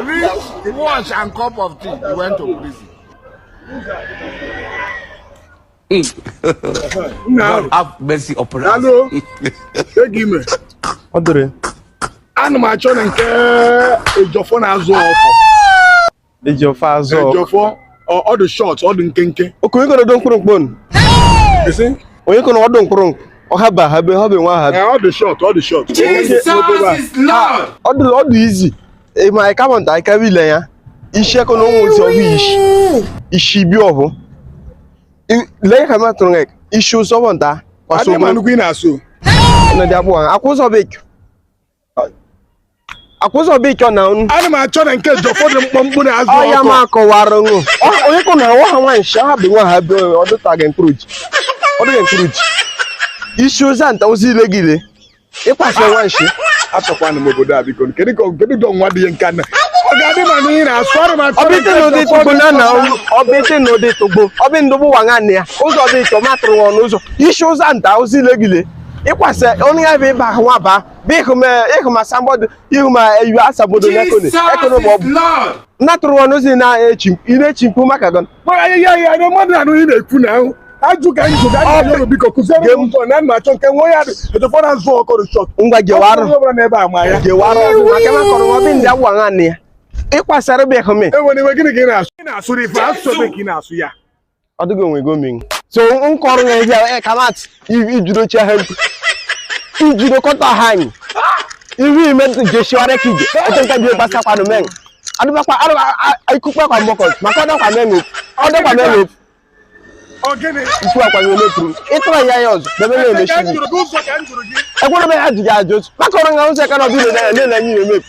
Reach, wash, and cup of tea. He went to prison. Now, have mercy upon us. Hello. Take him. What do And my children and your phone has off. Did your father Your phone or all the shots, all the kinky. Okay, we're gonna don't bone. You see? We're gonna don't crunk. Or have all the shots, all the shots. Jesus is Lord. All the easy. If my account I can be there. Iṣẹ́ kan no won so wish. Ishi bi oho. Le ka ma tun ek. Issue so won ta. Kwaso man ku na so. Na dia bo an. Akoso big. Akoso big na un. Ana ma cho na nke jofo de mpompo na azu. Oh ya ma ko waro ngo. Oh onye ko na wo ha wan sha be wan ha be odo tag encourage. Odo encourage. Issue zanta o si legile. Ipase wan shi. Atokwa na mobodo abiko. Kedu do nwa de nkan na. Ogade ma ni na asoro ma. Obite no de to na obite no de to gbo. Obi ndobu wa ngane ya. Uzo de tomato won uzo. Issue zanta o si legile. Ikwase only have ba nwa ba. Be huma somebody huma you asabodo na kone. Ekono bo. Na tro won uzi na echim. Ine chimpu maka gon. Yeah, no more than you na now. Aju ka nju da yo biko kuzero mto na ma chonke won ya the phone has for the shot. Ngwa gewaro. Na ebe ama ya. Gewaro maka ma kono wo bi nda wa ngane ya. Ikwasare be home. Ewo ni we gini na asu. Na asu ri fa so be gini asu ya. Odugo we go min. So nkoro nge ya kamat ijuro cha hem. Ijuro kota han. Iwi me Joshua kije. Atenka bi pasa kwa no men. Adu kwa ikupa kwa mboko. Makoda kwa men. Odo kwa men. Ogene. Ifu akwa yo metru. Ito ya yoz. Bebe le le shi. Egworo be ajiga ajos. Makoro nga unse kana bi le na nyi me.